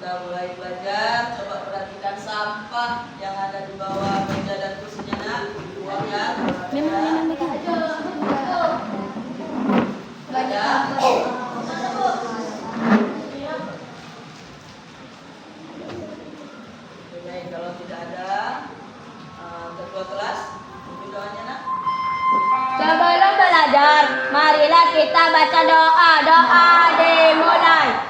kita mulai belajar. Coba perhatikan sampah yang ada di bawah meja dan kursinya, nak. Buang ya. Ada. Baik, kalau tidak ada ketua kelas, mungkin doanya, nak. Sebelum belajar, marilah kita baca doa. Doa dimulai.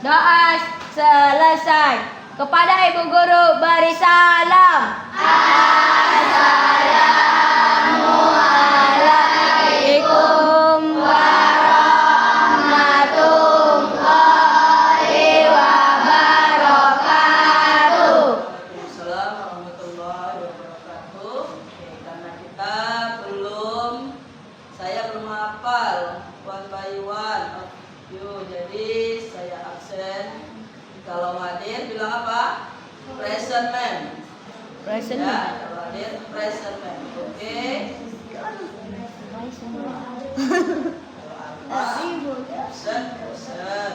Doa selesai. Kepada ibu guru beri salam. Assalamualaikum warahmatullahi wabarakatuh. Waalaikumsalam warahmatullahi wabarakatuh. Oke, karena kita saya belum hafal one by one of you, jadi saya absen. Kalau hadir bilang apa? Present man. Present. Ya, kalau hadir present man. Oke. Absen, absen.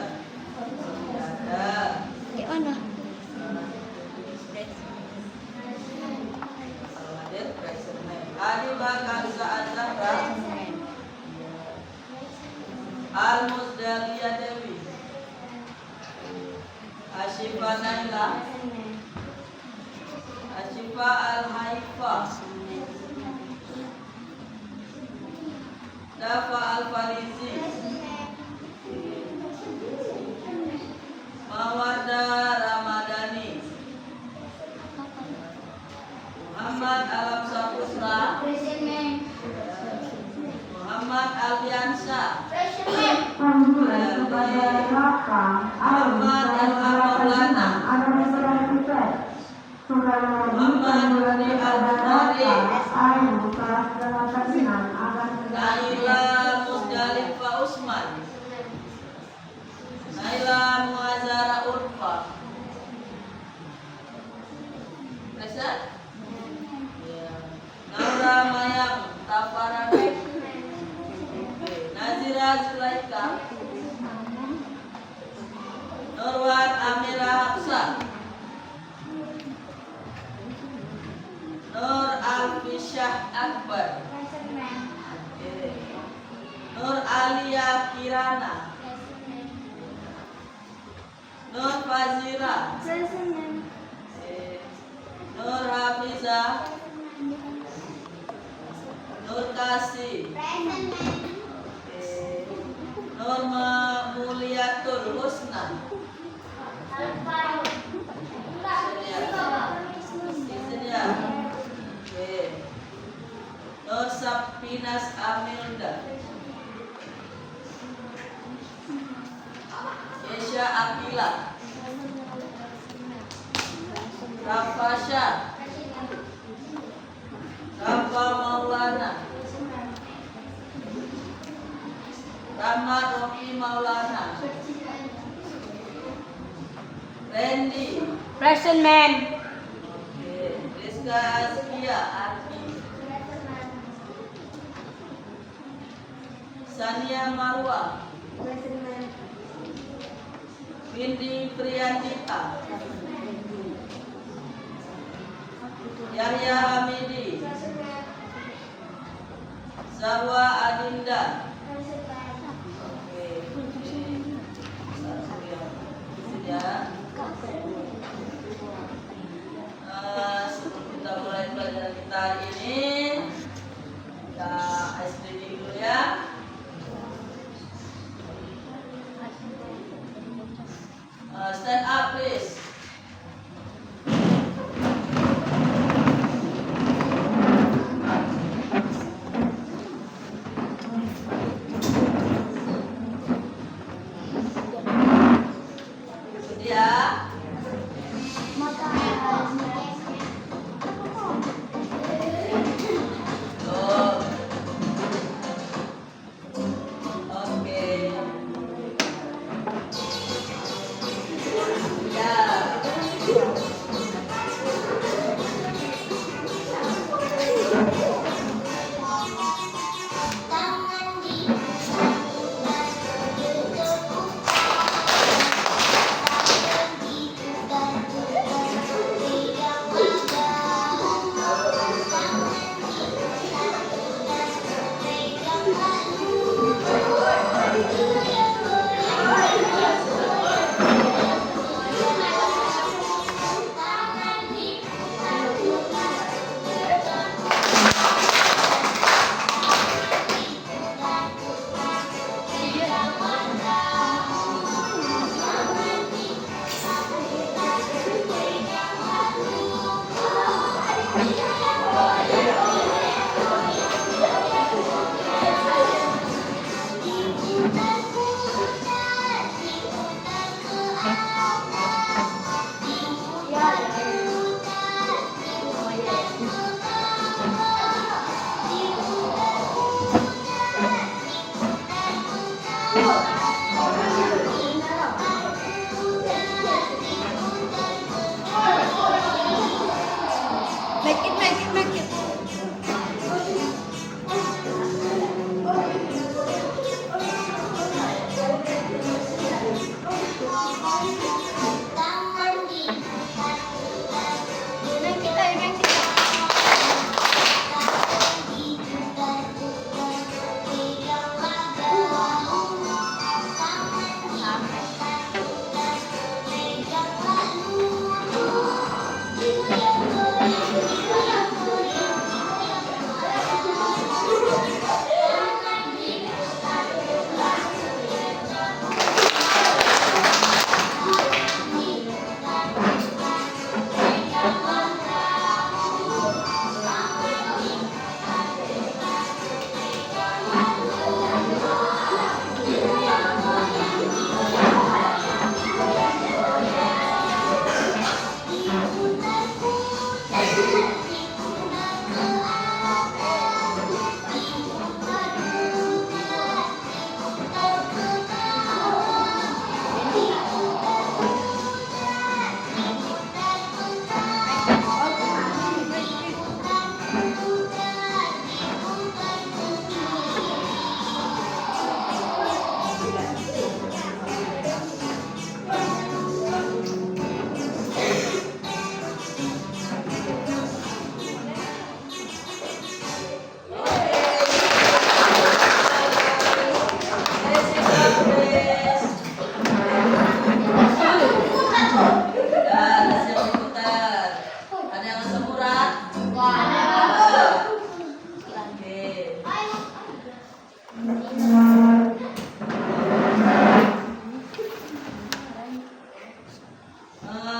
Tidak ada. Kalau hadir present man. Adi bakal saat Al-Musdaliyah Dewi, Ashifa Naila, Ashifa Al-Haifa, Dafa Al-Farizi, Mawada Ramadhani, Muhammad Alam Saputra, Muhammad Albiansyah, Muhammad Al-Maulana, Muhammad Nuri Al-Bukhari, Naila Musdalifah Usman, Naila Muazzara Urfa. Present? Ya. Naura Mayang Tafarani, Nazira Zulaika, Nurwan Amira Hafsah, Nur Alfisyah Akbar, Nur Alia Kirana, Nur Fazira, Nur Hafiza, Nur Kasih, Nur Muliatul Husna, Nur Sapinas Amilda, Kesha Akila, Rafasha, Rafa Maulana, Rahmat Rofi Maulana, Randy, Present man. Rizka Azkia Arfi, Sania Marwa, Windy Priyandita, Yahya Hamidi, Zahwa Adinda. Sebelum kita mulai pelajaran kita hari ini, Kita ice reading dulu ya. Stand up please. Ya. Oh. Oke.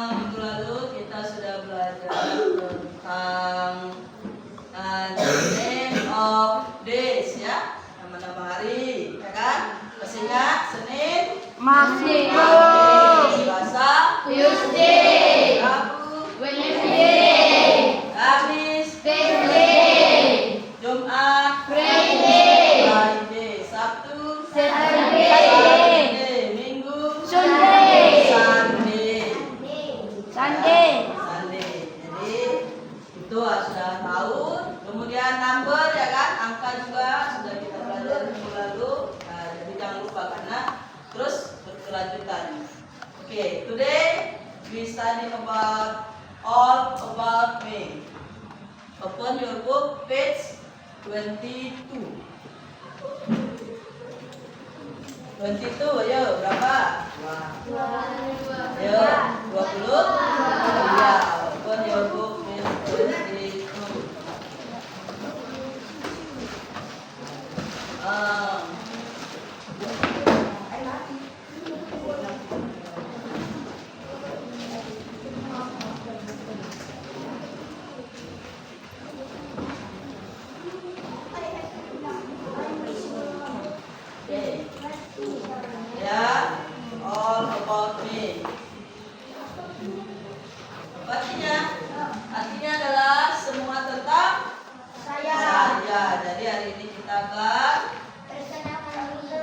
Minggu lalu kita sudah belajar tentang the name of days ya, nama-nama hari, ya kan? Masih ingat Senin, Minggu, Selasa, Tuesday, Rabu, Wednesday, Kamis, Thursday, Jumat, Friday, Sabtu, Saturday, Minggu, Sunday, Sunday. Sunday. Jadi itu sudah tahu. Kemudian number ya kan, angka juga sudah kita belajar minggu lalu. Nah, jadi jangan lupa karena terus berkelanjutan. Okay, today we study about all about me. Open your book page 22. 22, ayo berapa? Ayo 20. Ya, open your book page 22. kali ini kita akan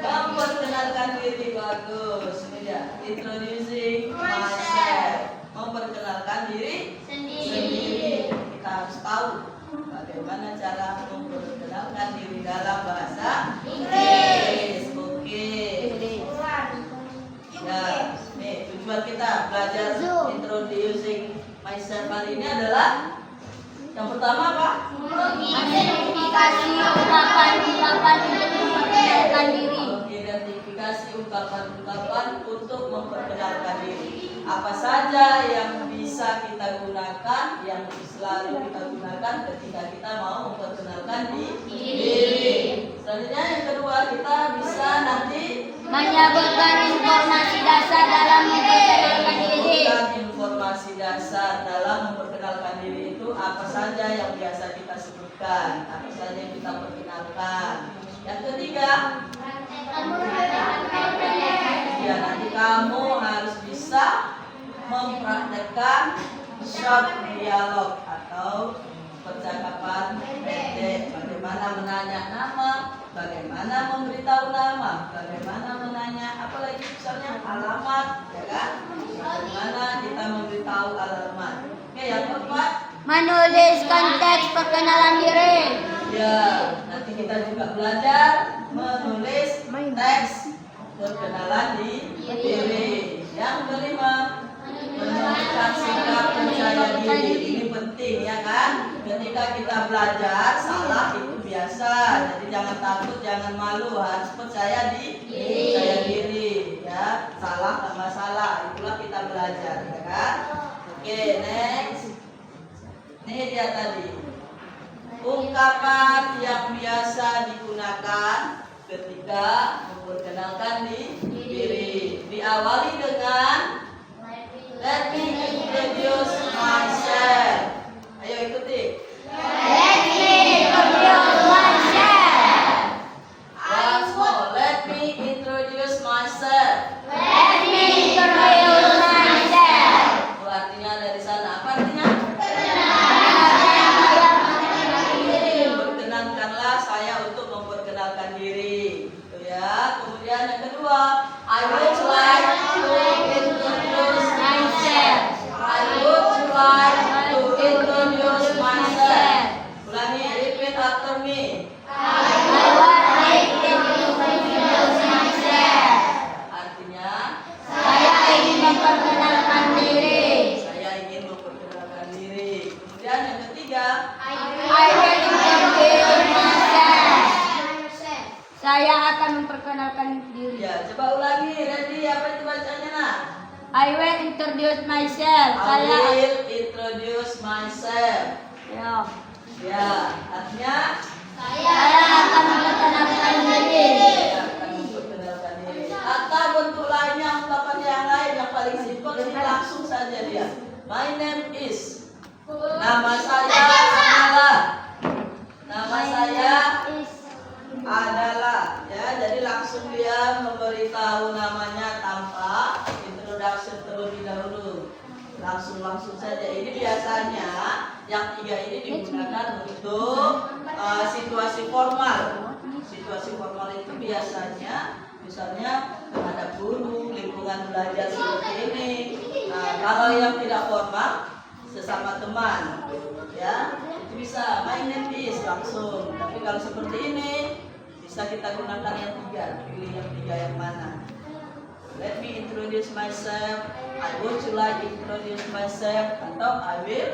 memperkenalkan diri. Bagus. Ini dia, introducing myself. Memperkenalkan diri sendiri. Kita harus tahu bagaimana cara memperkenalkan diri dalam bahasa Inggris. Oke. Ya, nih tujuan kita belajar introducing myself kali ini adalah yang pertama apa? Identifikasi ungkapan-ungkapan untuk memperkenalkan diri. Identifikasi ungkapan-ungkapan untuk memperkenalkan diri. Apa saja yang bisa kita gunakan, yang selalu kita gunakan ketika kita mau memperkenalkan diri. Selanjutnya yang kedua, kita bisa nanti Menyebutkan informasi dasar dalam memperkenalkan diri. informasi dasar dalam memperkenalkan diri itu apa saja yang biasa kita sebutkan, apa saja yang kita perkenalkan. Yang ketiga, ya nanti kamu harus bisa mempraktekkan short dialog atau percakapan pendek. Bagaimana menanya nama, bagaimana memberitahu nama, bagaimana menanya apalagi misalnya alamat, ya kan? Bagaimana kita memberitahu alamat. Oke, yang keempat, Menuliskan teks perkenalan diri. ya nanti kita juga belajar menulis teks perkenalan diri. Yang kelima, menunjukkan sikap percaya diri. Ini penting ya kan? Ketika kita belajar salah itu biasa. Jadi jangan takut, jangan malu, harus percaya diri. Ya, salah tak masalah. Itulah kita belajar, ya kan? Oke, next. Ini dia tadi. Ungkapan yang biasa digunakan ketika memperkenalkan diri. Diawali dengan let me introduce myself. Ayo ikuti. Let me introduce myself. Once more. Let me introduce myself. Let me introduce myself. Itu artinya dari sana. Apa artinya? Perkenankanlah saya untuk memperkenalkan diri. Itu ya. Kemudian yang kedua, I would like to introduce myself. I would like to introduce myself. Ulangi, repeat after me. I would like to introduce myself. Artinya, Saya ingin memperkenalkan diri. saya ingin memperkenalkan diri. Kemudian yang ketiga, I will introduce myself. Saya akan memperkenalkan diri. ya coba ulangi, ready? Apa itu bacanya nak? I will introduce myself. I Saya will introduce myself. ya. Ya, artinya Saya akan memperkenalkan diri. saya akan memperkenalkan diri. Atau bentuk lainnya, ungkapan yang lain yang paling simpel ini langsung saja dia. My name is. Nama saya adalah. Nama saya adalah. Ya, jadi langsung dia memberitahu namanya tanpa introduction terlebih dahulu. Langsung saja. Ini biasanya yang tiga ini digunakan untuk situasi formal. Situasi formal itu biasanya misalnya terhadap guru, lingkungan belajar seperti ini. Nah, kalau yang tidak formal sesama teman, ya itu bisa my name is langsung. Tapi kalau seperti ini bisa kita gunakan yang tiga. Pilih yang tiga yang mana. Let me introduce myself. I would like to introduce myself. Atau I will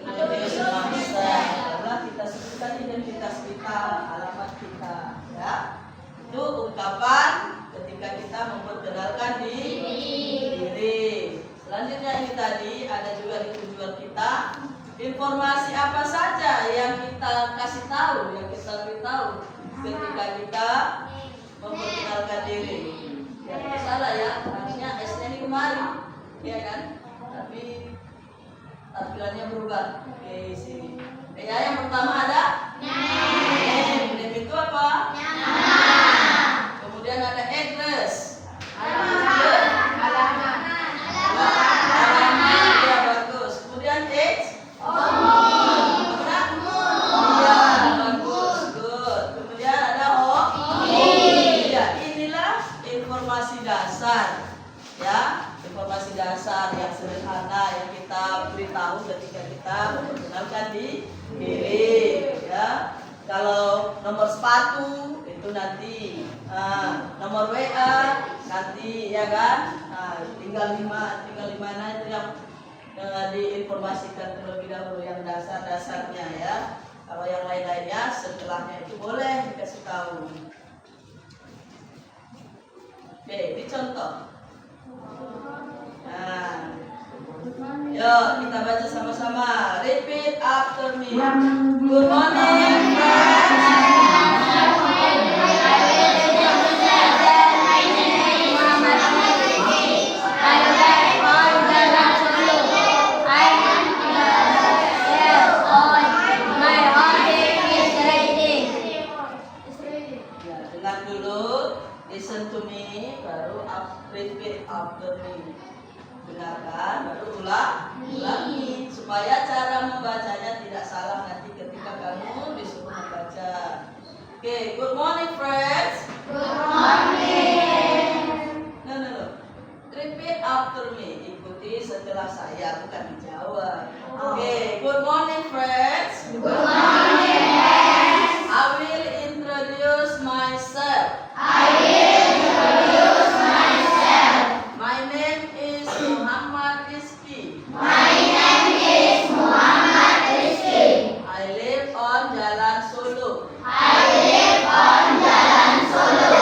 introduce myself. Adalah kita sebutkan identitas kita, alamat kita. Ya, itu ungkapan ketika kita memperkenalkan diri. Selanjutnya ini tadi ada juga di tujuan kita. Informasi apa saja yang kita kasih tahu, yang kita beritahu ketika kita memperkenalkan diri. Ya, itu salah ya, harusnya S-nya ini kemarin, ya kan? Tapi tampilannya berubah. Oke, sini. Ya, yang pertama ada name. Name itu apa? Kemudian ada address. Alamat. Ya, bagus. Kemudian age. Ya, bagus. Good. nomor sepatu itu nanti. Nomor WA nanti ya kan. Tinggal lima itu yang diinformasikan terlebih dahulu yang dasar-dasarnya ya. Kalau yang lain-lainnya setelahnya itu boleh dikasih tahu. Oke, ini contoh. Yuk kita baca sama-sama. Repeat after me. Good morning, friends. Dengar dulu, listen to me, baru repeat after me. Dengarkan, baru ulangi supaya cara membacanya tidak salah nanti ketika kamu disuruh membaca. Oke, good morning friends. Good morning. No. Repeat after me. Ikuti setelah saya, bukan dijawab. Oke, good morning friends. Good morning, friends. I will introduce myself. I will introduce myself. My name is Muhammad Rizky. My name is Muhammad Rizky. I live on Jalan Solo. I live on Jalan Solo.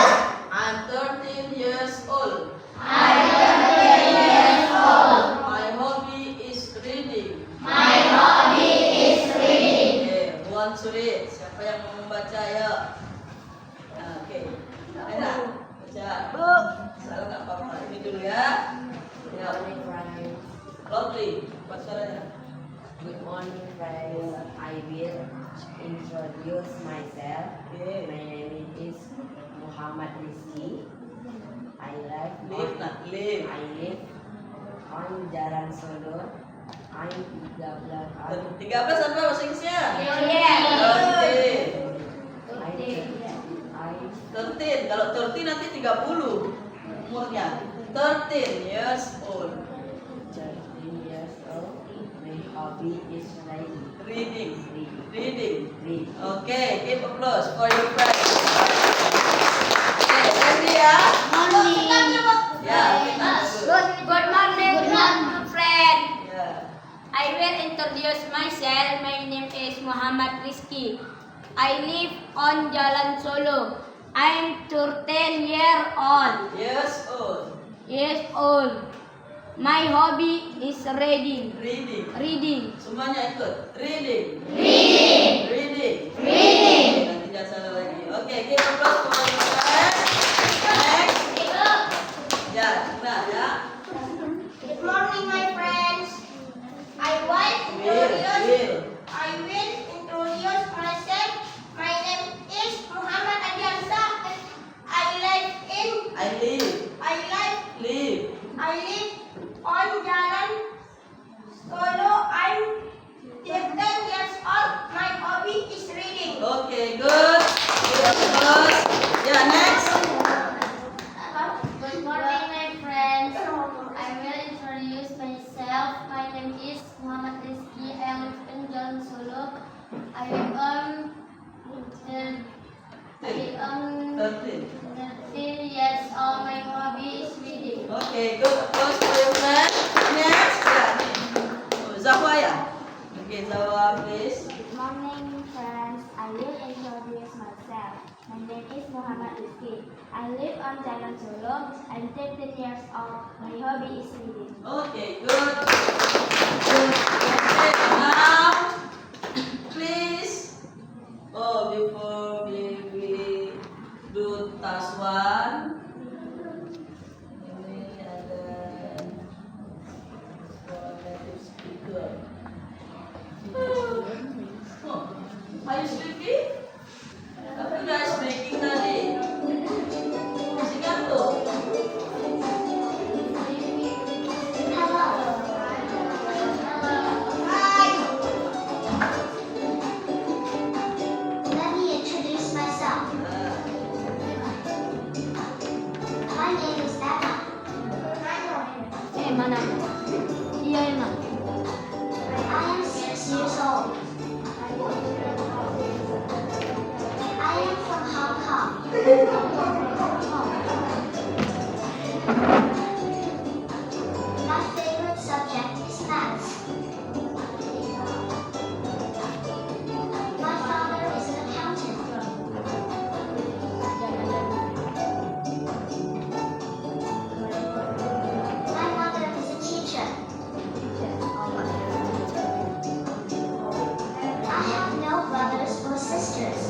I'm 13 years old. I'm 13 years old. My hobby is reading. My hobby is reading. Okay, who wants to read? Siapa yang mau membaca ya? Oke, enak baca. Salah nggak apa-apa. Ini dulu ya. Ya, lovely. Suaranya. Good morning, friends. I will introduce myself. Okay. My name is Muhammad Rizky. I live Live. on Jalan Solo. I'm 13 tahun. 13 apa bahasa Inggrisnya? I 13. Kalau 13 nanti 30 umurnya. 13 years old. 13 years old. My hobby is Reading. reading. Okay, give applause for your friend. Okay, ready ya? Ya, kita dulu. Good morning, friend. Ya. I will introduce myself. My name is Muhammad Rizky. I live on Jalan Solo. I'm 13 years old. Years old. My hobby is reading. Reading. Semuanya ikut. Reading. Nanti jangan salah lagi. Oke, give applause for your friend. Next. Ya, nah ya. Good morning, my friends. I will introduce myself. My name is Muhammad Adiansa. I live on Jalan Solo. I'm 13 years old. My hobby is reading. Okay, good. Give applause. Ya, next. Good morning, my friends. I will introduce myself. My name is Muhammad Rizky. I live in Jalan Solo. I am 13 years old. My hobby is reading. Okay, good. Applause for your friend. Next. Ya, nih. Zahwa ya. Okay, Zahwa, please. Good morning, friends. I will introduce myself. My name is Muhammad Rizky. I live on Jalan Solo. I'm 13 years old. My hobby is reading. Okay, good. Okay, now, please. Before we do task 1, ini ada native speaker. Oh, are you sleepy? Tapi udah speaking tadi. Masih ngantuk? Let me introduce myself. My name is Emma. Mana? Iya, Emang. I am 6 years old. I My favorite subject is maths. My father is an accountant. My mother is a teacher. I have no brothers or sisters.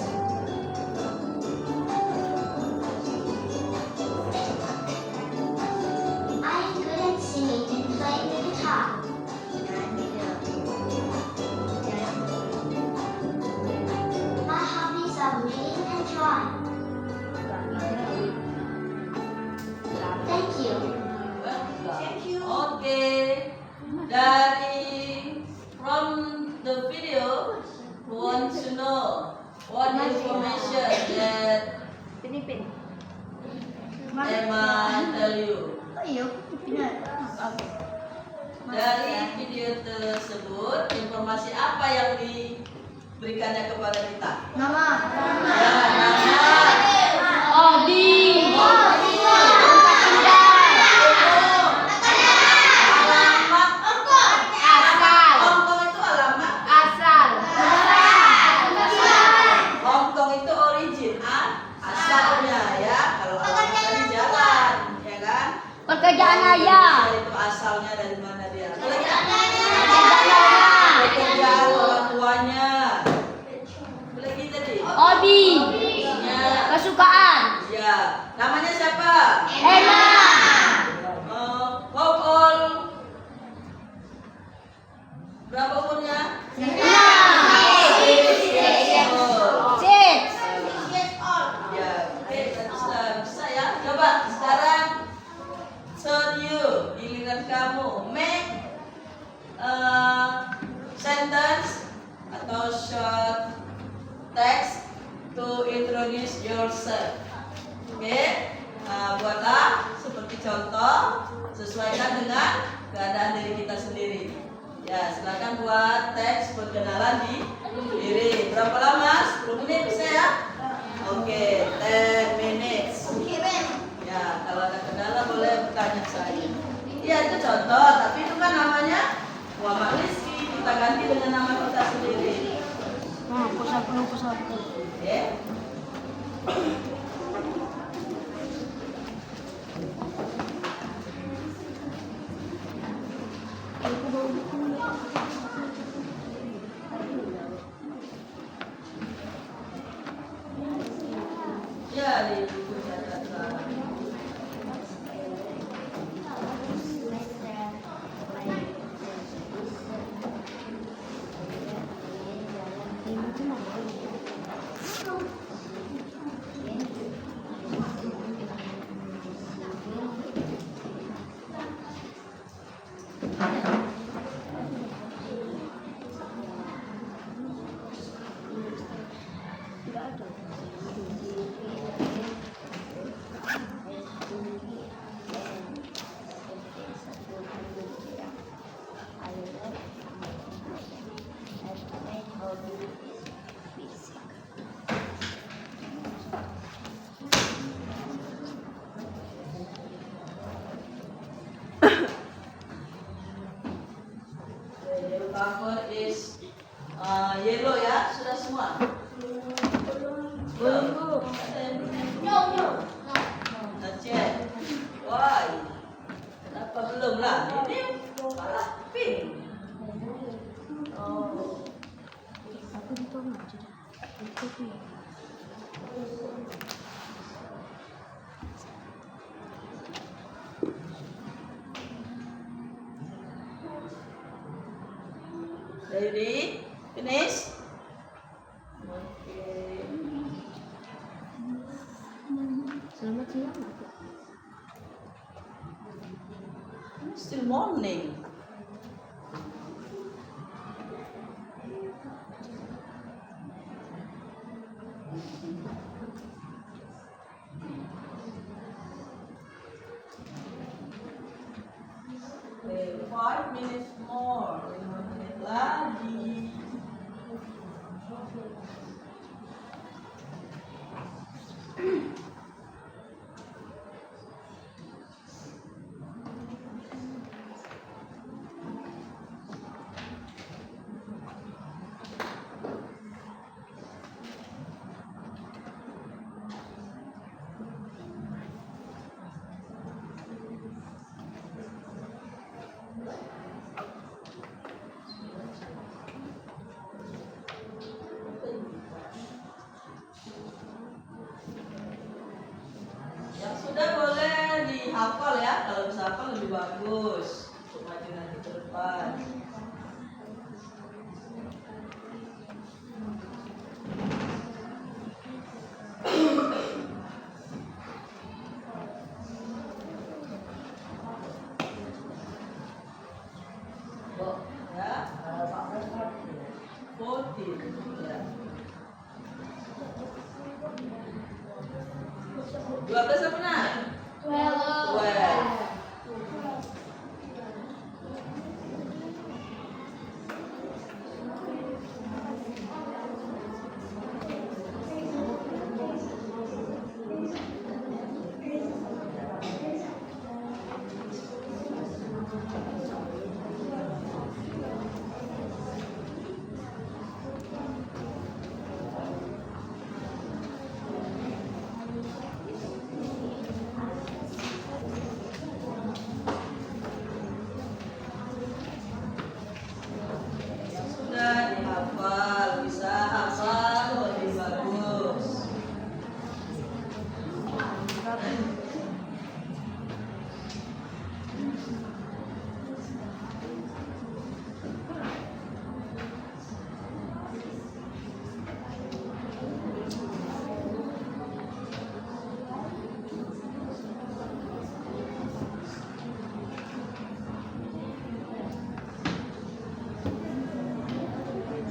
I am good at singing and playing the guitar. My hobbies are reading and drawing. Thank you. Thank you. Okay. Dari from the video, who wants to know what information that Emma tell you? Dari video tersebut, informasi apa yang diberikannya kepada kita? Nama. Ya, nama. Hobi. Alamat. Asal. Hongkong itu alamat. Asal. Hongkong itu origin, asalnya ya. Kalau alamat tadi jalan, ya kan? Pekerjaan ayah. Itu asalnya dari mana dia? Pekerjaan Pekerjaan orang tuanya. Lagi tadi. Hobi. Ya. Kesukaan. Ya. Namanya siapa? Emma. How old? Berapa umurnya? 6. Oh. 6. Yes, all. Ya, oke, bisa ya. Coba sekarang turn you, giliran kamu make sentence atau short text to introduce yourself. Oke, buatlah seperti contoh, sesuaikan dengan keadaan diri kita sendiri. Ya, silakan buat teks perkenalan di diri. Berapa lama? 10 menit bisa ya? Oke, 10 minutes. Okay, Ben. Ya, kalau ada kendala boleh bertanya saya. Iya, itu contoh, tapi itu kan namanya Muhammad Rizky. Kita ganti dengan nama kita sendiri. Oke. Ya, di buku catatan. The cover is yellow ya, sudah semua. Belum. No. Not yet. Why? Kenapa belum lah? Ini malah pink. Oh. Ready? Finish? Okay. Still morning. Okay, 5 minutes more. 5 menit lagi. dihafal ya. Kalau bisa hafal lebih bagus untuk maju nanti ke depan. Ya, 14. Ya. 12 apa nak? 12. Sudah dihafal, bisa hafal lebih bagus.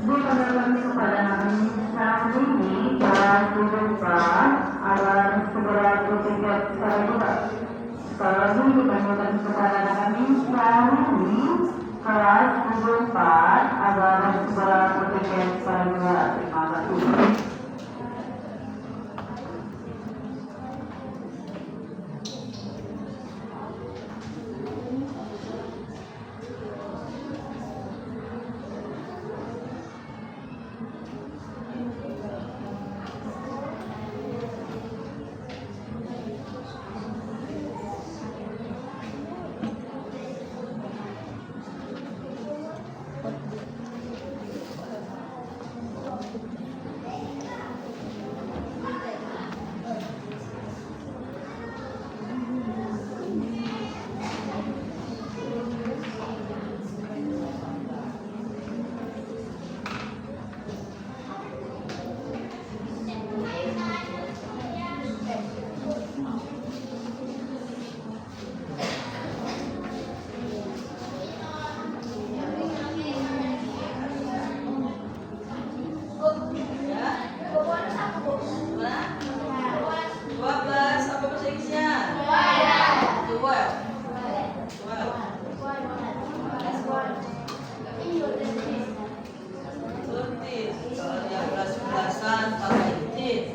Bukan kepada kami saat ini dan kehidupan agar segera bertingkat secara juga. Sekali lagi ditanyakan kepada kami saat ini kelas kehidupan agar segera bertingkat secara juga. Terima kasih.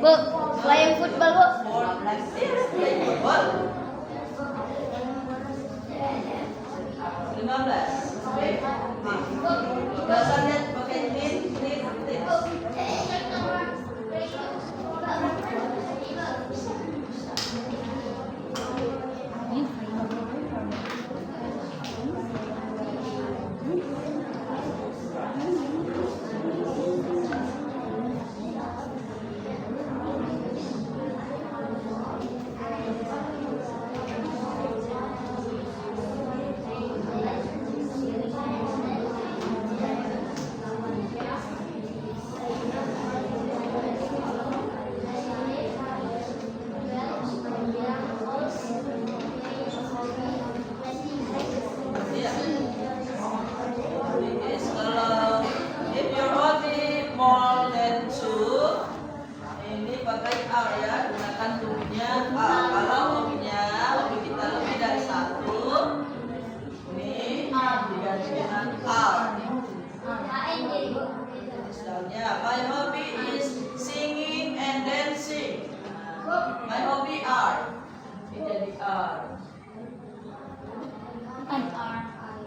Bu, playing football, Bu. Misalnya, my hobby is singing and dancing. My hobby are. Ini jadi are.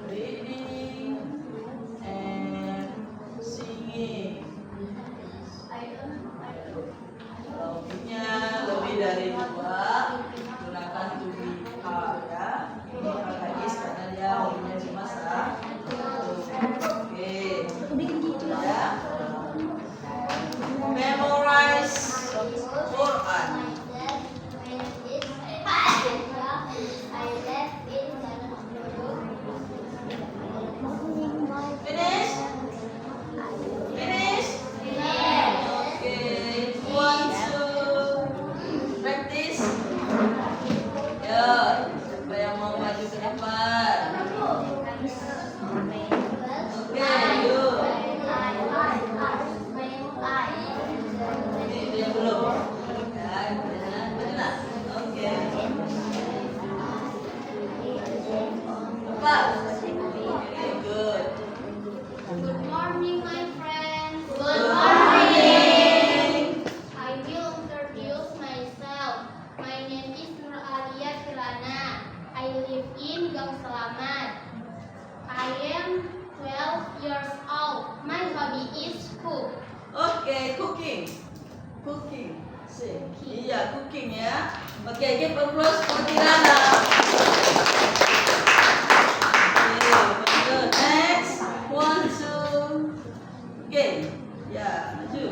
Reading and singing. Hobinya lebih dari 2, gunakan to be are ya. Ini pakai is karena dia hobinya cuma 1. Oke. Ya. Memorize Quran. Iya, cooking ya. Oke, give applause for Kirana. Okay, next, 1, 2. Okay, ya, maju.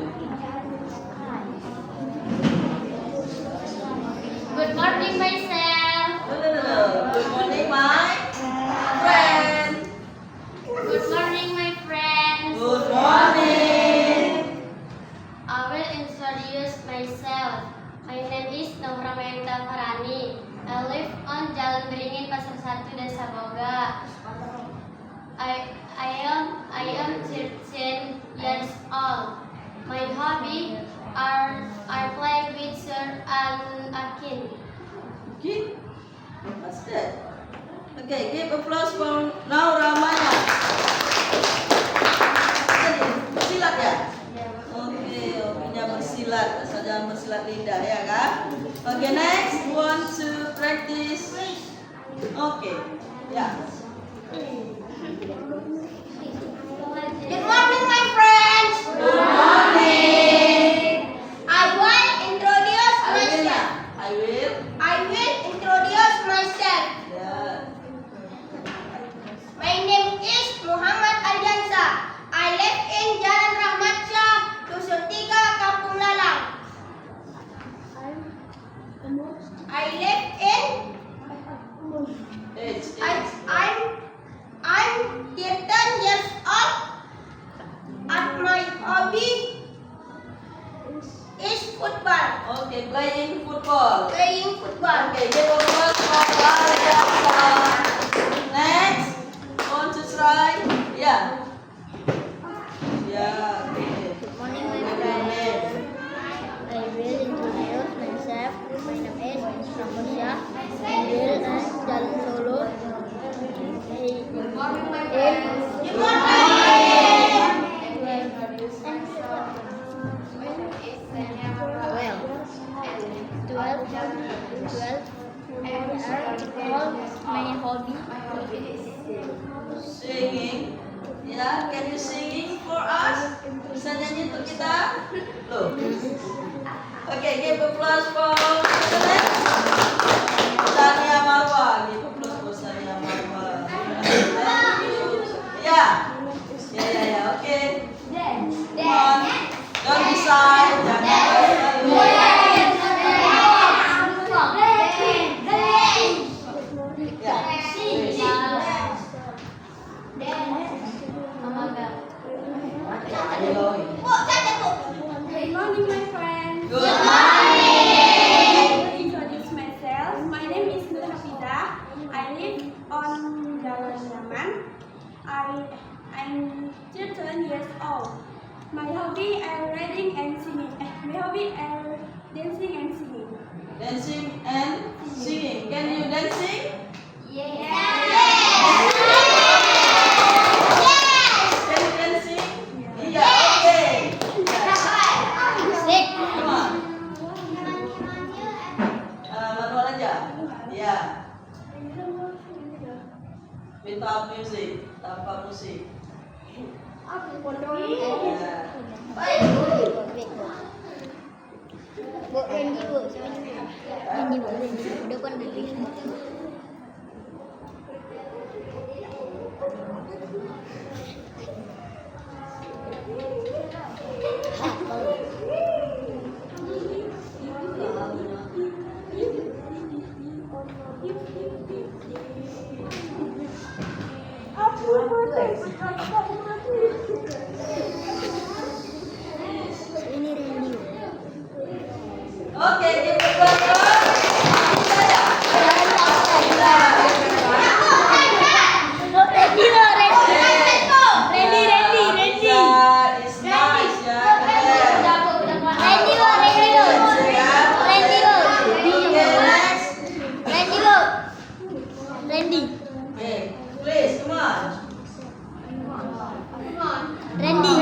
Good morning, myself. Good morning, my friend. Good morning, my friends. Good morning. I will introduce myself. My name is Nora Menta Farani. I live on Jalan Beringin, Pasar 1, Desa Boga. I am 13 years old. My hobby are playing with Sir and Akin. Okay, what's that? Okay, give applause for Naura Maya. Bersilat ya? Oke, hobinya bersilat, asal jangan bersilat lidah ya kan? Oke, next, 1, 2, practice. Oke, ya. Good morning, my friends. Good morning. I will introduce myself. I will. I will introduce myself. Ya. My name is Muhammad Aljansa. I live in Jalan Rahmat Shah, Dusun 3, Kampung Lalang. I live in I'm 13 years old. And my hobby is football. Oke, playing football. Playing football. Oke, give applause for Aljansa. Next, want to try? Ya. Ya, oke. Good morning, my friends. I will introduce myself. My name is Ramosya. I live in Jalan Solo. Good morning, my friends. Good morning. My hobby. Singing. Ya, can you singing for us? Bisa nyanyi untuk kita? Loh. Oke, give applause for Sania Marwa. Give applause for Sania Marwa. Ya. Ya, oke. Come on. Don't be shy. Good morning, my friends. Good I will introduce myself. My name is Nur Hafizah. I live on Jalan Yaman. I'm 13 years old. My hobby are reading and singing. My hobby are dancing and singing. Dancing and singing. Can you dancing? Can you dancing? Iya, oke. Come on. Manual aja. Ya. Without music, tanpa musik. Ya. Bu Randy, Bu. Randy, Bu. Depan Randy. Ini Randy. Oke, give applause for saya. Randy loh, Randy. Randy. Is nice ya. Randy loh. Randy loh. Okay, next. Randy loh. Randy. Okay, please, come on. Randy.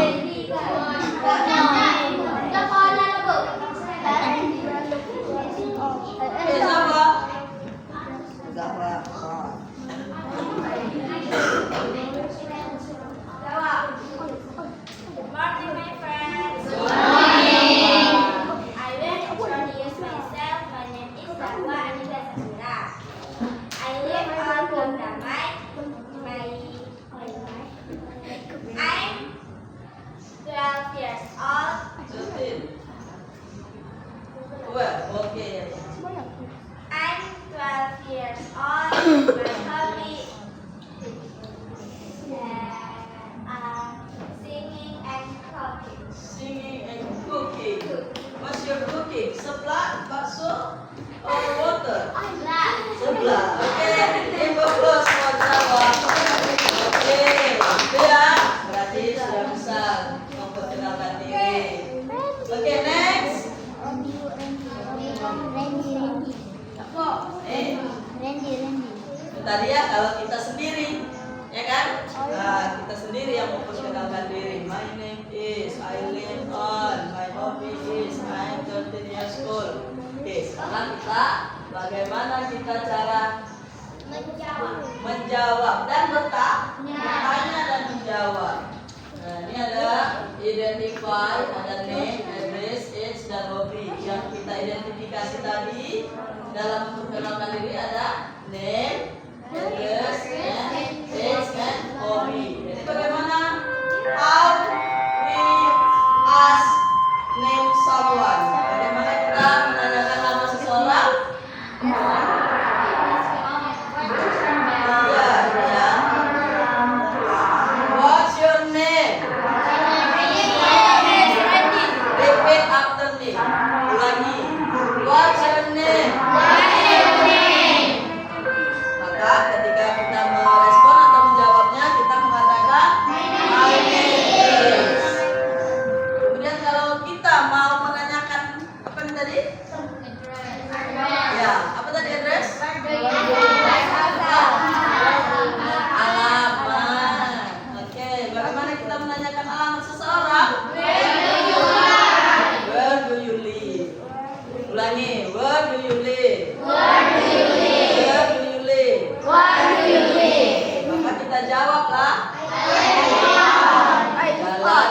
Oke. I'm 12 years old. My hobby singing and cooking. Singing and cooking. What's your cooking? Seblak, bakso, or water? Sebelah. Oke, give applause buat jawab. Oke, itu ya. Berarti sudah bisa memperkenalkan diri. Oke, next. Tadi ya kalau kita sendiri, ya kan? Nah, kita sendiri yang memperkenalkan diri. My name is, I live on, my hobby is, I'm 13 years old. Oke, sekarang kita bagaimana kita cara menjawab dan bertanya dan menjawab. Nah, ini ada identify, ada name, address, age, dan hobby. Yang kita identifikasi tadi dalam memperkenalkan diri ada name, address, and age, and hobby. Jadi bagaimana? How we ask name someone? Bagaimana kita menanyakan nama seseorang? What's your name? Repeat after me. Ulangi. What's your name? Maka ketika kita merespon atau menjawabnya, kita mengatakan my name is. Kemudian kalau kita mau menanyakan apa nih tadi? Ya, apa tadi address? Alamat. Oke, bagaimana kita menanyakan alamat seseorang? Where do you live? Ulangi, where do you live? Where do you live? Maka kita jawablah. Jalan,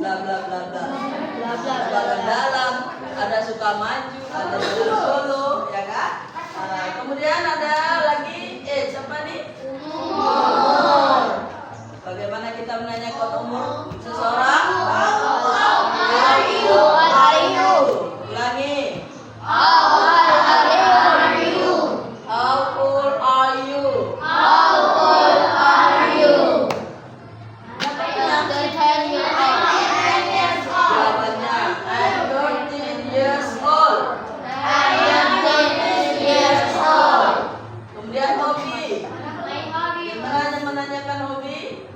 bla bla bla bla. Jalan dalam, ada suka maju, ada jalan solo, ya kan? Kemudian ada lagi, apa nih? Umur. Bagaimana kita menanyakan umur seseorang? How old are you? Ulangi. How old are you? Jawabannya, I'm 13 years old. Kemudian hobi. Gimana menanyakan hobi?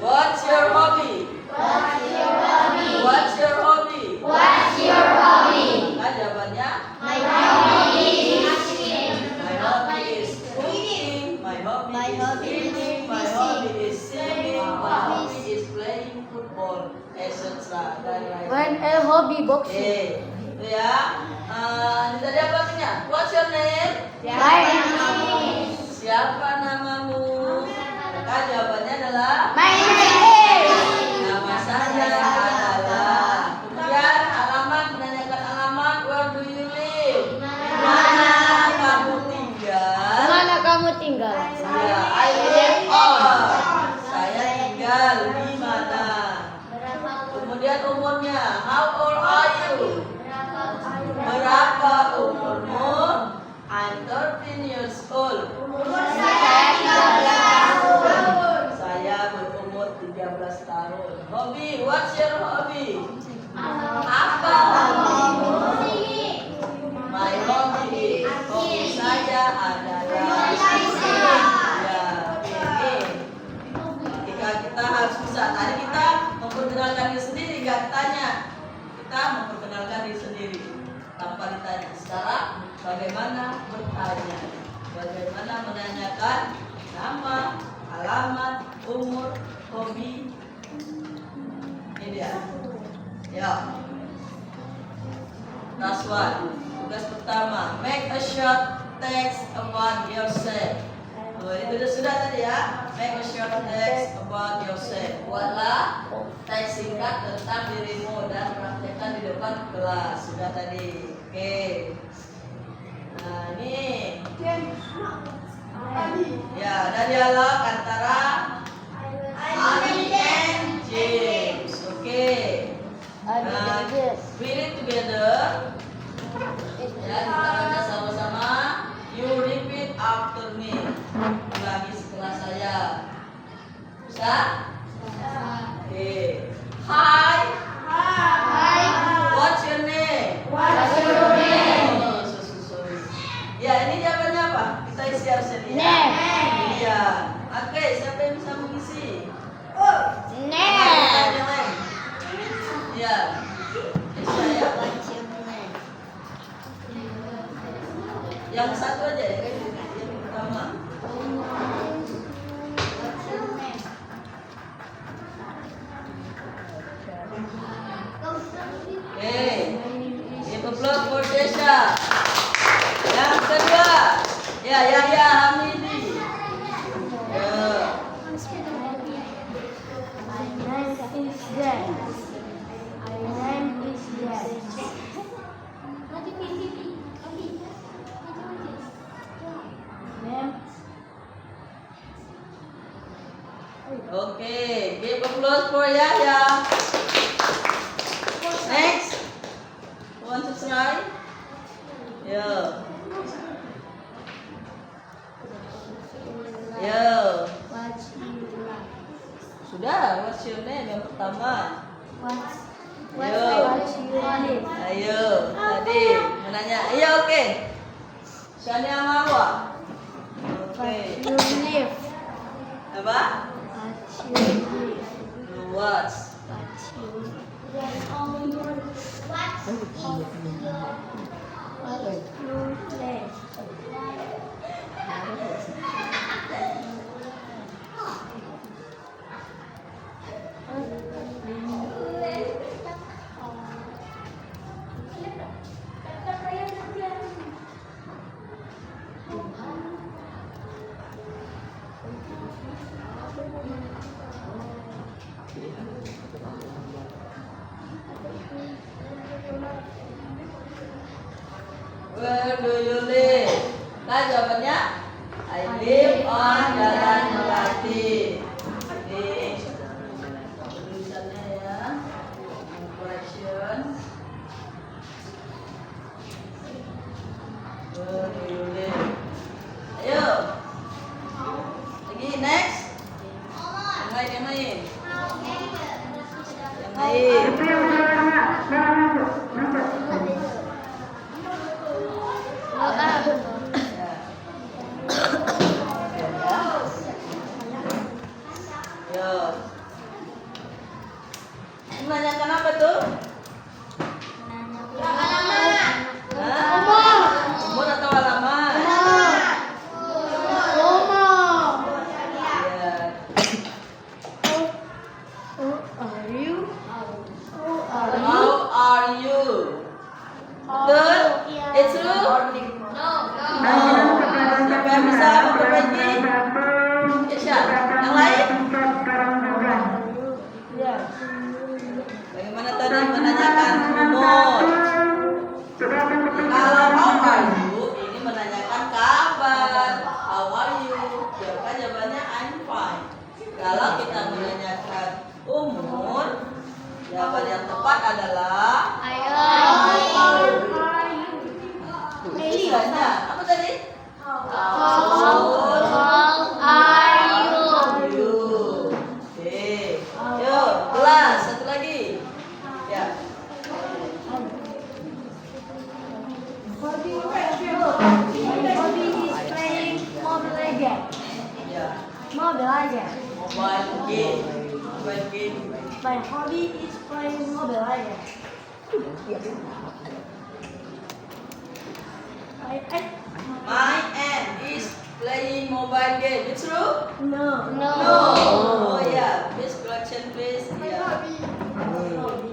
What's your hobby? Nah, jawabannya my hobby is cooking, my hobby is eating, my hobby is singing, my hobby is playing football, etc. Dan lain-lain. hobby Oke, itu ya. Ini tadi apa artinya? What's your name? Siapa namamu? Maka jawabannya adalah nama saya adalah. Kemudian alamat, menanyakan alamat. Where do you live? Mana kamu tinggal? Ya, I live on. Saya tinggal di mana? Kemudian umurnya. How old are you? Berapa umurmu? I'm 13 years old. Saya berumur 13 tahun. Hobi, what's your hobby? Apa hobimu? My hobby is, hobi saya adalah ya, ini. Ketika kita harus bisa, tadi kita memperkenalkan diri sendiri, gak ditanya. Kita memperkenalkan diri sendiri tanpa ditanya. Sekarang bagaimana bertanya? Bagaimana menanyakan nama, alamat, umur, hobi? Ini dia. Ya. Last one. Tugas pertama, make a short text about yourself. Itu sudah tadi ya. Make a short text about yourself. Buatlah teks singkat tentang dirimu dan praktekkan di depan kelas. Sudah tadi. Oke. Nah, ini. Ya, ada dialog antara Ali and James. Oke. Read it together. Ya, kita baca sama-sama. You repeat after me. Ulangi setelah saya. Bisa? Oke. Hi. What's your name? Oh, sorry. Ya, ini jawabannya apa? Kita isi harusnya dia. Iya. Oke, siapa yang bisa mengisi? Yang lain. Ya. Saya. Yang satu aja ya, yang pertama. Oke. Give applause for Desha. Yang kedua. Ya, Hamidi. Ya. Okay, give applause for Yahya. Next, want to try? Yo. Sudah, what's your name yang pertama? Ayo, tadi menanya. Iya, oke. Shania Marwa. Oke. Apa? What's? Where do you live? Nah, jawabannya I live on Jalan Melati. Ini tulisannya ya. Correction. Where do you live? Ayo. Lagi next. Yang lain. Menanyakan apa tuh? Umur atau alamat? How are you? Betul? It's true? No. Siapa yang bisa memperbaiki? Isya. Yang lain? Bagaimana tadi menanyakan umur? Kalau how are you, ini menanyakan kabar. How are you? Jawabannya I'm fine. Kalau kita menanyakan umur, jawaban yang tepat adalah Isanya apa tadi? How are you? Oke. Yuk, kelas satu lagi. Ya. Mobile game. My hobby is playing Mobile Legends. My aunt is playing mobile game. It's true? No. Oh yeah. Please correction, please. Yeah. My hobby.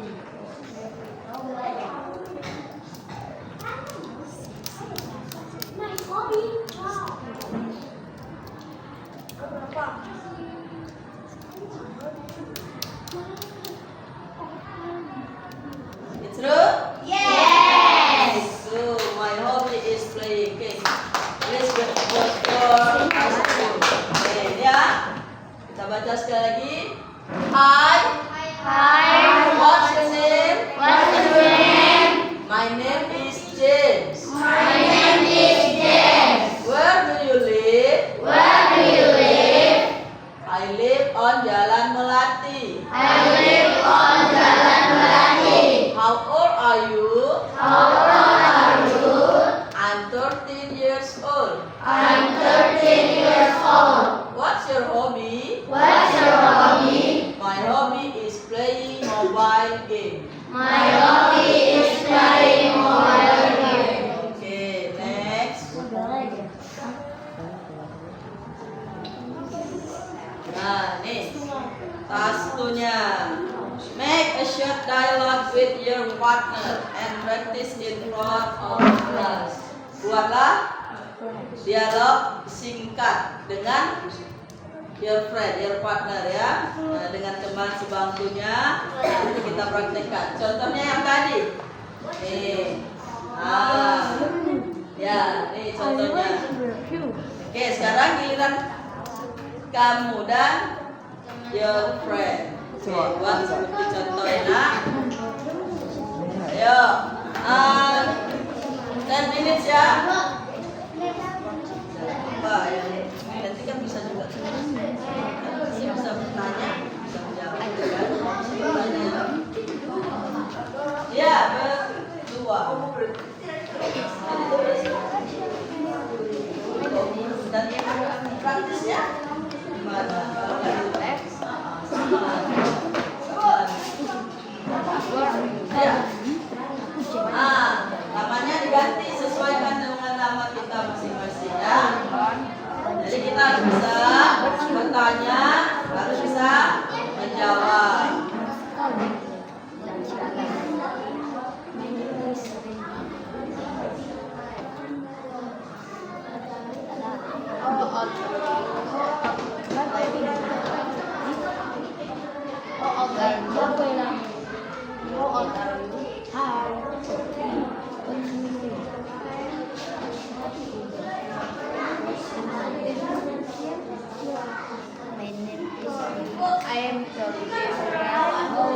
It's true? Yes. So my hobby is playing game. Please go for us too. Oke, ya. Kita baca sekali lagi. Hi. What's your name? are you? How old are you? I'm 13 years old. I'm 13 years old. What's your hobby? What's your hobby? My hobby is playing mobile game. My hobby is playing mobile games. Okay, next. Nah, nih tastunya. Make a short dialogue with your partner and practice in front of class. Buatlah dialog singkat dengan your friend, your partner ya. Nah, dengan teman sebangkunya nanti kita praktekkan. Contohnya yang tadi. Nih. Ya, nih contohnya. Oke, sekarang giliran kamu dan your friend. Oke, buat seperti contoh ya. Ayo. 10 minutes ya. Apa ya? Nanti kan bisa juga. Bisa bertanya, bisa menjawab. Ya, berdua. Dan praktis ya. Gimana? Ya. Namanya diganti sesuaikan dengan nama kita masing-masing ya. Jadi kita harus bisa bertanya, harus bisa menjawab.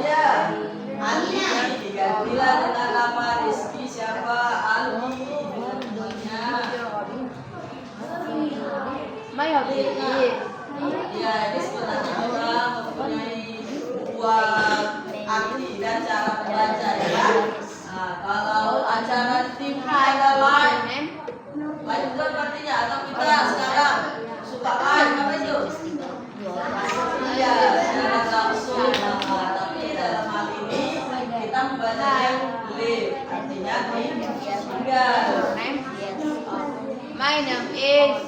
Ya, Ali digantilah dengan nama Rizky. Siapa? Ali dengan temannya. Ya, ini sebenarnya orang mempunyai buah arti dan cara membaca ya. Nah, kalau acara tim ada live bukan artinya atau kita sekarang suka live apa itu? Iya, secara langsung. Tapi dalam hal ini kita membaca yang live, artinya tinggal. My name is.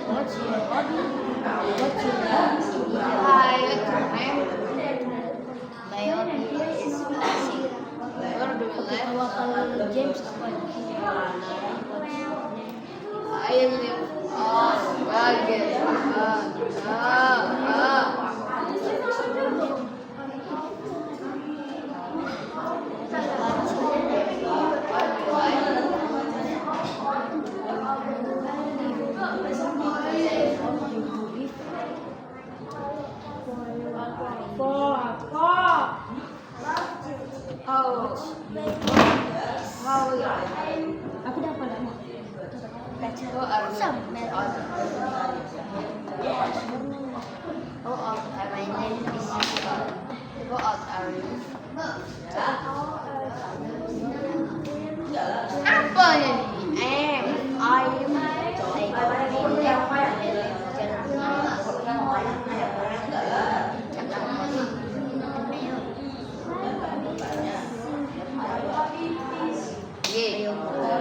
What's your hobby? What's your hobby? Hi, what's your name? My hobby is dancing. Where do you live? James I live on Wagen. Aku dapat nama. My name is. How old are you? Apa ini?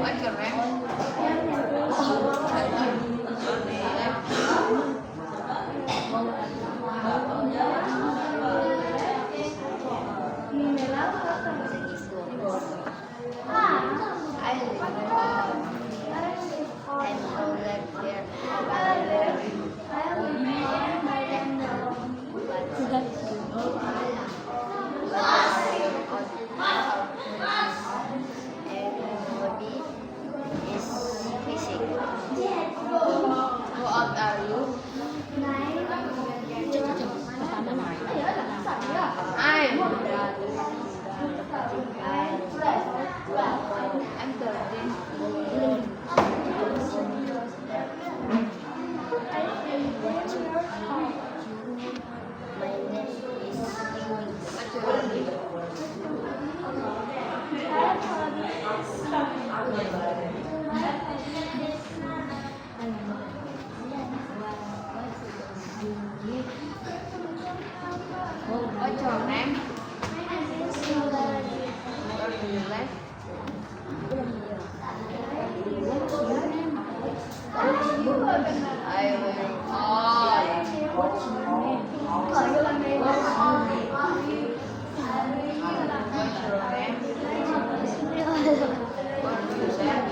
What's your name? I live do you like? I will all. What's your name? What do you say?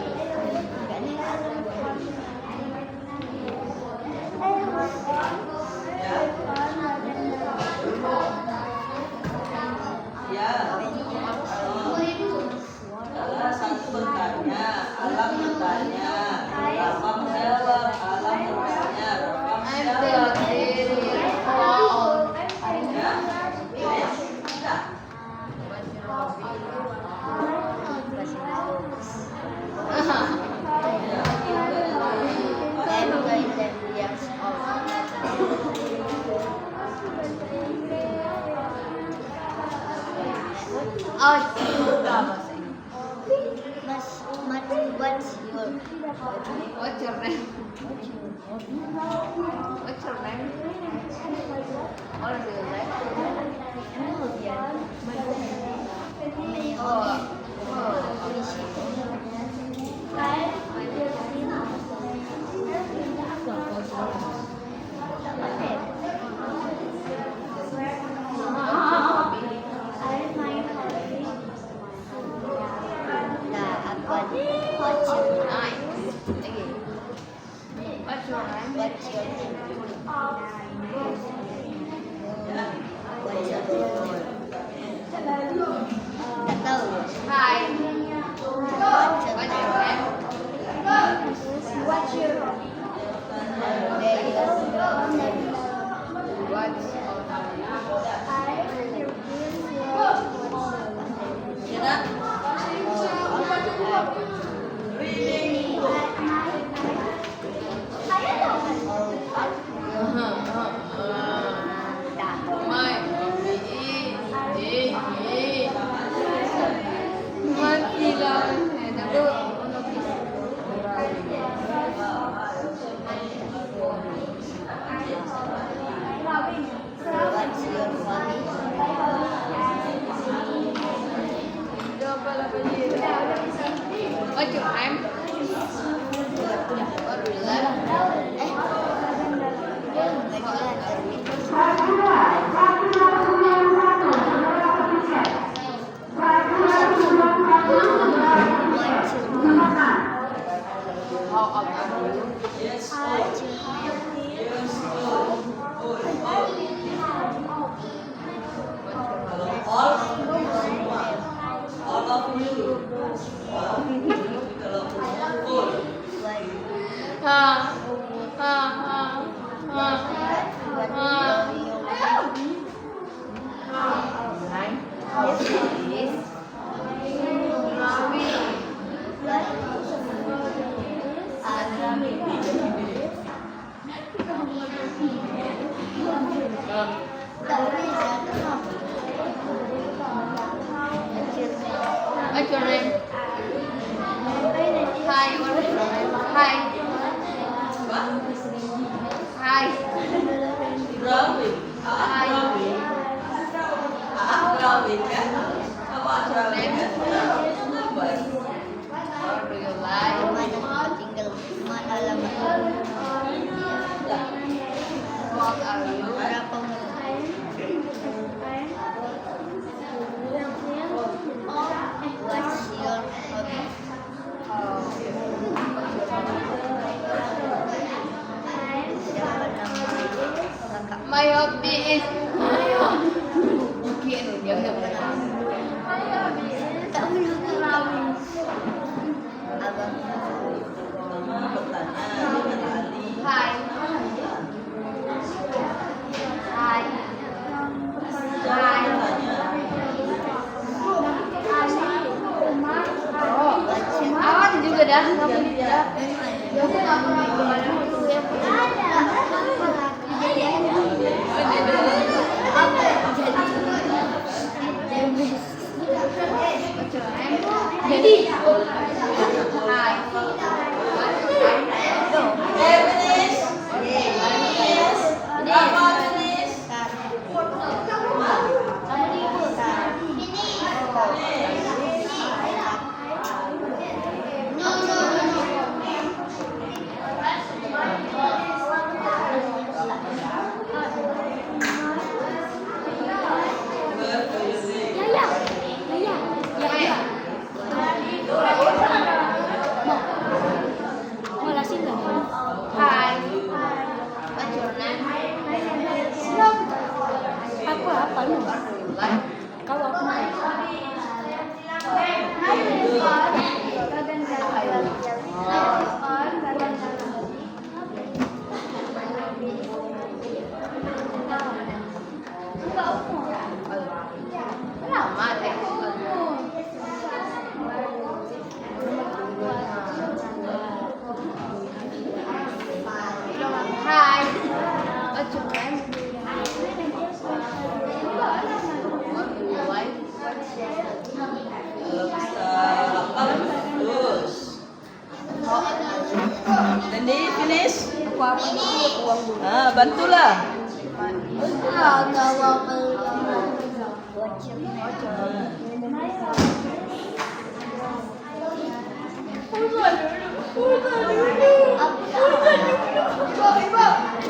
Ya. Salah satu bertanya, Alam bertanya, Rafa menjawab, Alam bertanya, Rafa menjawab. Ya. Sudah. What's your name? What's your name? What do you like? Hi. What's your name? What's your name? What do you like? How old are you? Yes, all. Yes, all. All semua. All of you. Kalau full. What's your name? Hi, what is your name? Hi. Hi. Drawing. Drawing. Drawing kan? Apa drawing kan? Baik. What do you like? What are you? My hobby is Pertama bertanya dengan Ali. Hi. Hi. Hi. Awak juga dah. Jadi, hai. Finish. Finish. Berapa finish? Finish. Bantulah.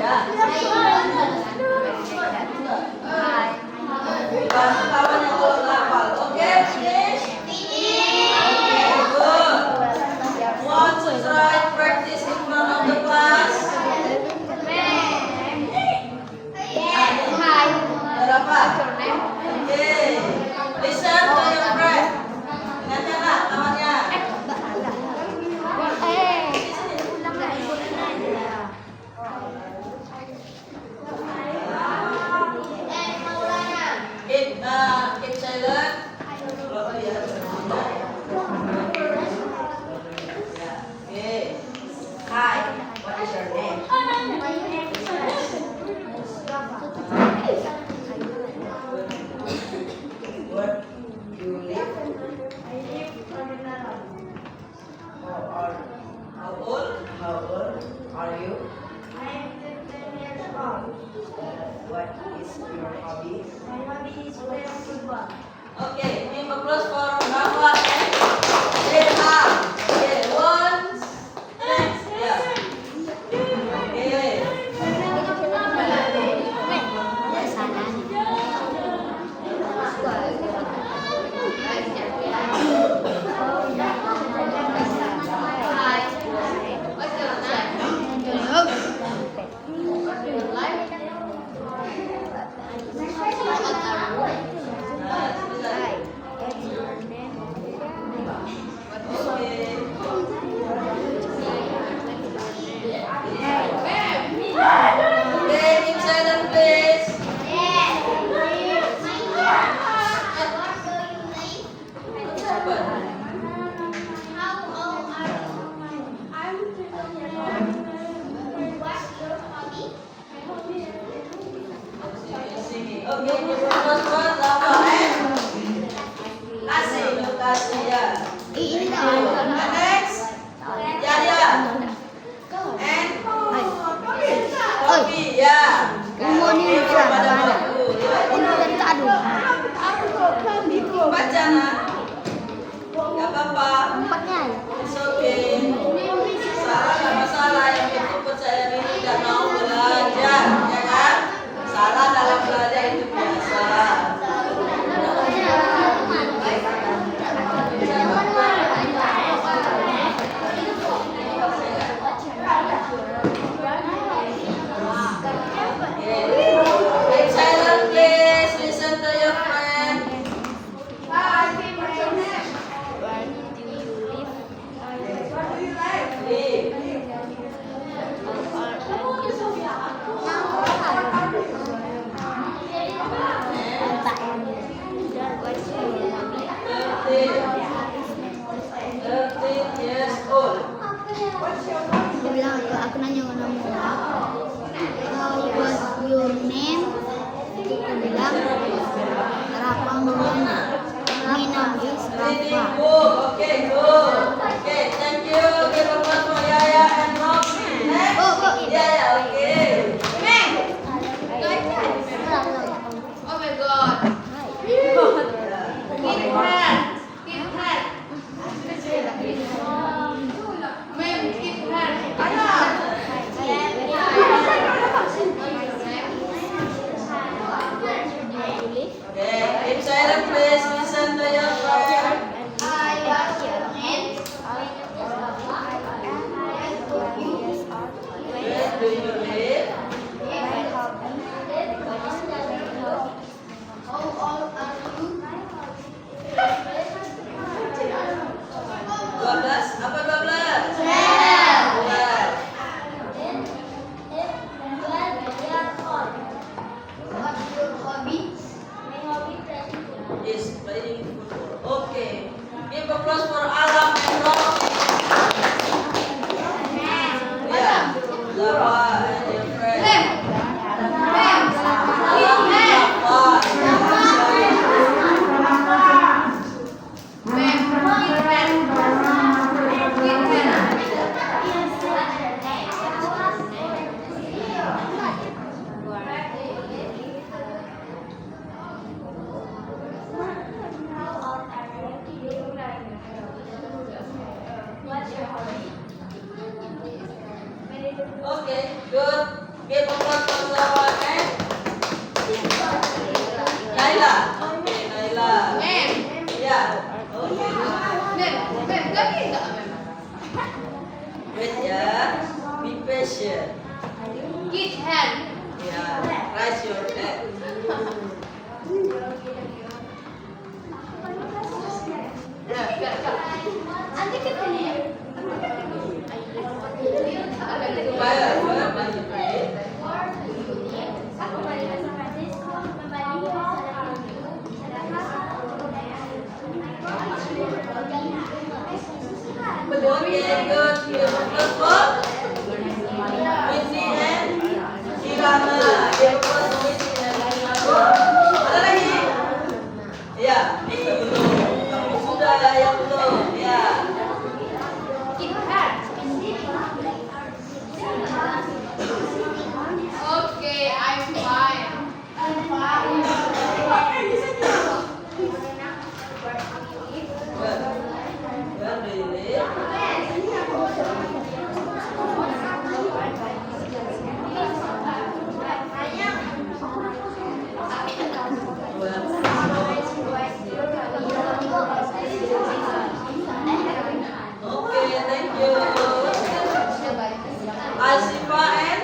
Ya. Bantu kawan yang belum hafal. Oke, finish. Okay, good. Want to try practice in front of the class? Berapa? Oke. Listen to your friend. Ingatnya nak namanya. Keep silent. Okay. Hi, what is your name? Where do you live? How old are you? What is your hobby? Okay, give applause for Rahwa and Sheha. Okay, once. Next, yeah. Okay. Okay, keep silent, please. Okay, give applause for Rahwa and Kasih ya. Next, Yaya and Kopi ya. Baca nak. Gak apa-apa. It's okay. Salah gak masalah. Yang penting percaya diri dan mau belajar, ya kan? Salah dalam belajar itu biasa. Keep silent, please. Listen to your friend. Live. Thirteen years old. Dia bilang aku nanya nama what's your name? Aku bilang Rafa Maulana. My name is Reading Rafa. book. Okay, good. Okay, thank you. Give applause for Yaya and Robi. Next. Yaya, okay. Oh my god. Keep hand. Keep hand. Ma'am, keep hand. Okay, keep silent, please. Listen to your friend. Where do you live? Dua belas? Apa 12? 12. Yes, playing football. Okay. Give applause for Alam and Rocky. Yeah. Zahra and your friend. Alam and Zahra. question. Kid hand. Yeah, raise your hand. Nanti kita lihat. Where do you play? Okay, good. First one. Whitney and Ilana. First Whitney and Ilana. Ada lagi? Ya, itu belum. Kamu sudah yang belum. Ya. Okay, I'm fine. Where do you live? Okay, thank you. Asifa and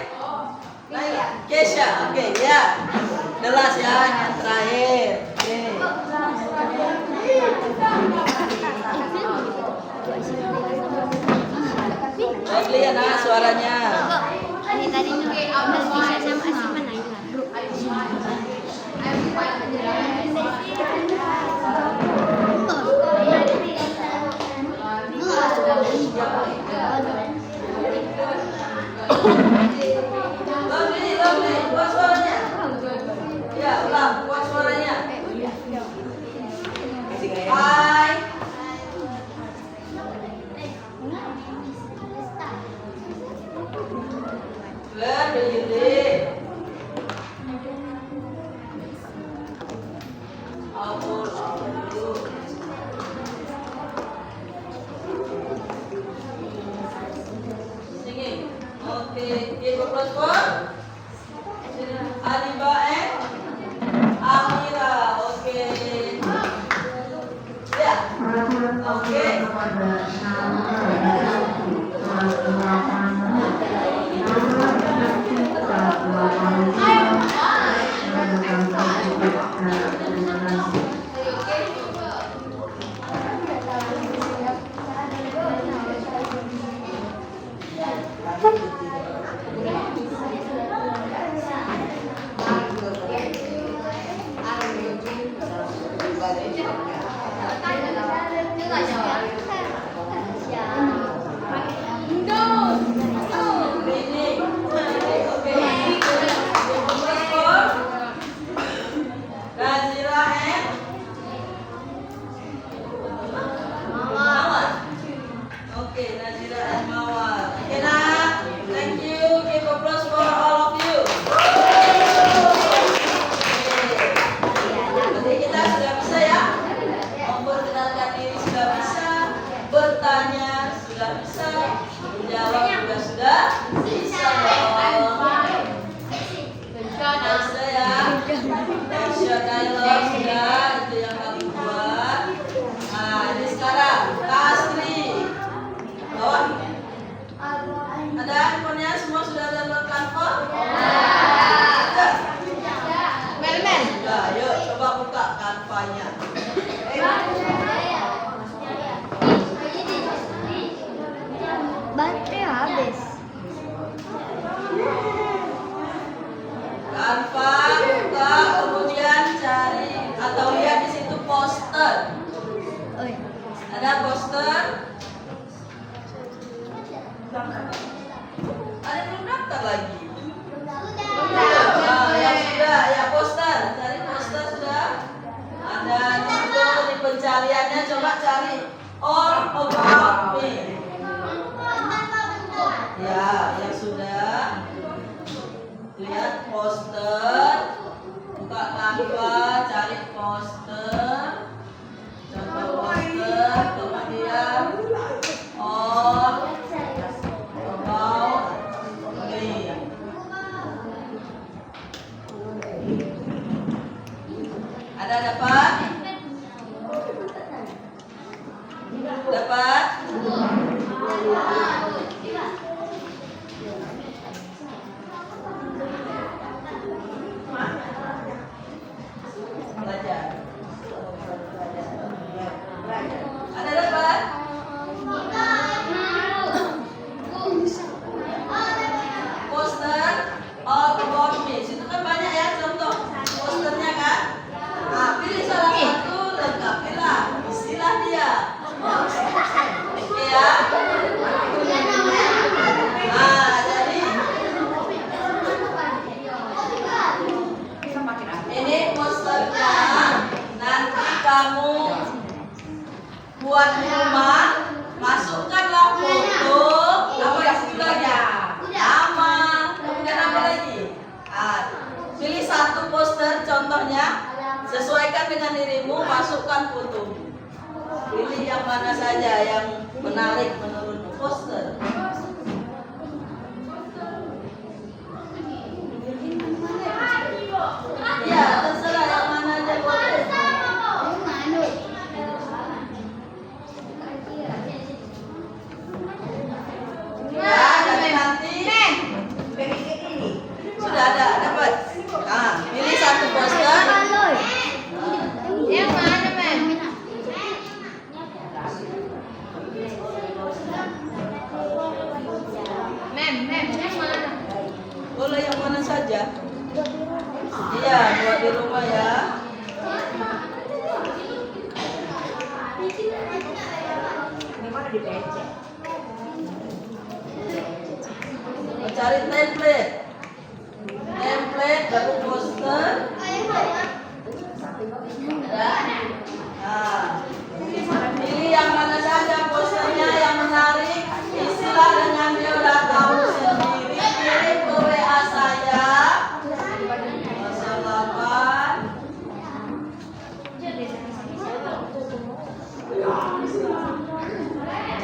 Kesha. Okay, ya. The last ya, yang terakhir. Okay. Baik, Liana suaranya. Ini tadi udah bisa sama Asima Naila. Lovely, kuat suaranya. Ya, ulang, kuat suaranya. Hai. Where do you live? How old are you? Singing. Okay, give a plus one. Aliba and Amira. Okay. Yeah. Okay. Nazira and Mawar. Okay, Nazira and Mawar. Okay, nah. Thank you. Give applause for all of you. Jadi kita sudah bisa ya. Memperkenalkan diri sudah bisa. Bertanya sudah bisa. Menjawab juga sudah bisa. Bisa ya. Action dialog sudah, itu yang kami buat. Nah, ini sekarang Tasri. Bawa. Ada handphonenya semua sudah download Canva? Sudah. Sudah, yuk coba buka Canva-nya. Baterai habis. Canva buka, kemudian cari atau lihat di situ poster. Ada poster? Ada yang belum daftar lagi? Nah, yang sudah, ya poster. Cari poster sudah. Ada di situ di pencariannya coba cari all about me. Ya, yang sudah. Lihat poster, buka Canva, cari poster, contoh poster, kemudian all about me. Ada dapat? Dapat? buat di rumah, masukkanlah foto apa yang sudah ya, nama, kemudian apa lagi? Pilih satu poster contohnya, sesuaikan dengan dirimu, masukkan foto. Pilih yang mana saja yang menarik menurutmu, poster. Ya, terserah yang mana aja boleh. Ya, dan nanti sudah ada, dapat. Pilih satu poster. Yang mana, Mem? Mem, yang mana? Boleh yang mana saja. Iya, buat di rumah ya. Cari template. Template baru poster. Pilih yang mana saja posternya yang menarik. Isilah dengan dia udah tahu sendiri. Kirim ke WA saya. 08.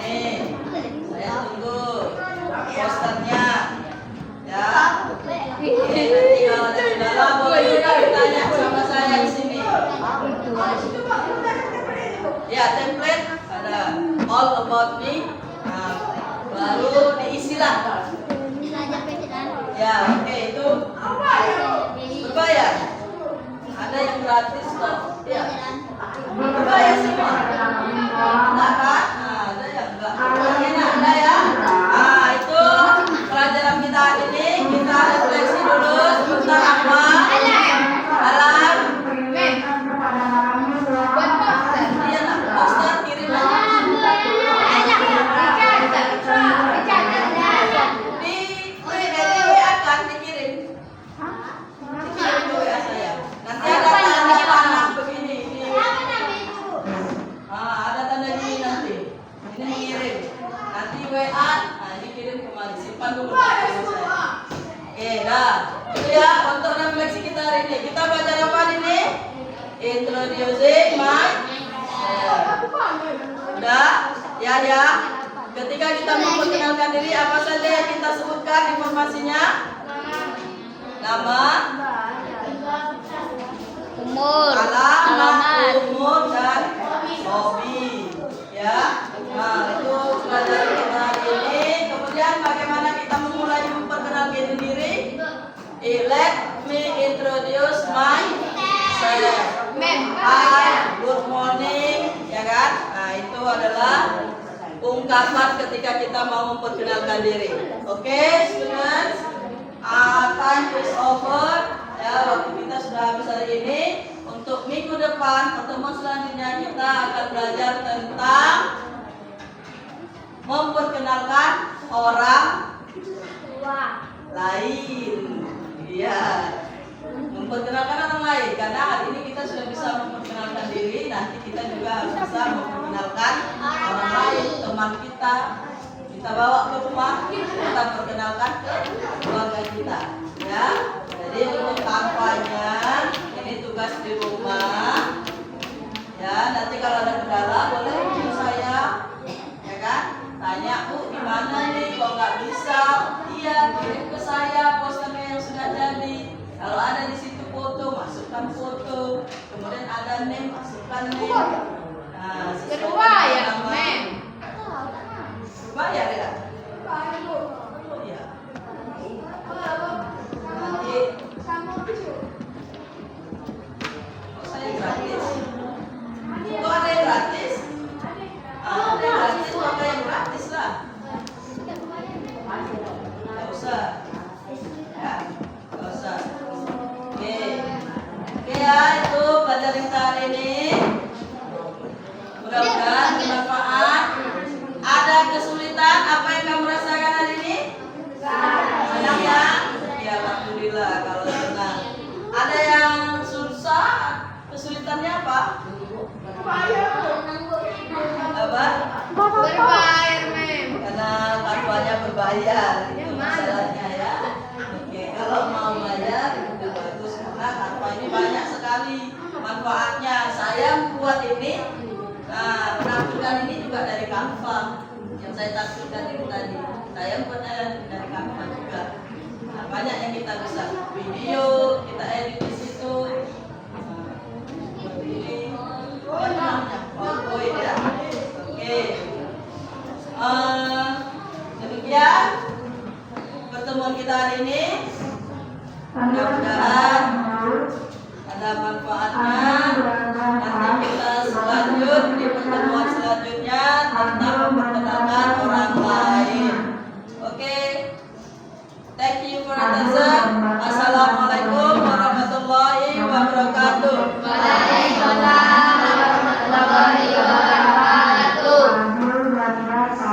Nih, saya tunggu posternya. Ya. Nanti kalau ada kendala boleh juga ditanya sama saya di sini. Ya, template ada all about me. Baru diisilah. Ya, oke, itu berbayar. Ada yang gratis kok. Ya. Berbayar semua. Enggak kan? Ada yang enggak. Enak ada ya. Itu pelajaran kita hari ini. Kita refleksi dulu sebentar apa? Alam. Iya nak, poster kirim aja. Di WA kan dikirim. Dikirim ke WA saya. Nanti ada tanda panah begini. Ada tanda gini nanti. Ini mengirim. Nanti WA, ini kirim kemari. Simpan dulu. Oke, dah. Itu ya untuk refleksi kita hari ini. Kita belajar apa ini? Introducing myself. Udah? Ya. Ketika kita memperkenalkan diri, apa saja yang kita sebutkan informasinya? Nama, alamat, umur, dan hobi. Ya. Itu pelajaran kita hari ini. Kemudian bagaimana kita memulai memperkenalkan diri? Let me introduce myself. Hi, good morning, ya kan? Itu adalah ungkapan ketika kita mau memperkenalkan diri. Oke, students, time is over. Ya, waktu kita sudah habis hari ini. Untuk minggu depan, pertemuan selanjutnya kita akan belajar tentang memperkenalkan orang lain. Iya, memperkenalkan orang lain. Karena hari ini kita sudah bisa memperkenalkan diri, nanti kita juga harus bisa memperkenalkan orang lain, teman kita. Kita bawa ke rumah, kita perkenalkan ke keluarga kita. Ya, jadi untuk kampanye ini tugas di rumah. Ya, nanti kalau ada kendala boleh hubungi saya, ya kan? Tanya, Bu, gimana nih? Kok nggak bisa? Iya, kirim ke saya posternya yang sudah jadi. Kalau ada di situ foto, masukkan foto. Kemudian ada name, masukkan name. Nah, Berbayar, Mem. Berbayar ya? Oh iya. Nanti. Oh, saya gratis. Kok ada yang gratis? Ada yang gratis, maka yang gratis lah. Nggak usah. Ya, nggak usah. Oke ya, itu pelajaran kita hari ini. bayar, itu masalahnya ya. Oke, kalau mau bayar itu bagus karena Canva ini banyak sekali manfaatnya. Saya buat ini, menampilkan ini juga dari Canva. Yang saya tampilkan itu tadi, saya buatnya dari Canva juga. Nah, banyak yang kita bisa video, kita edit di situ. Seperti ini. Apa namanya? PowerPoint ya. Oke. Demikian pertemuan kita hari ini. Mudah-mudahan ada manfaatnya. Nanti kita lanjut di pertemuan selanjutnya.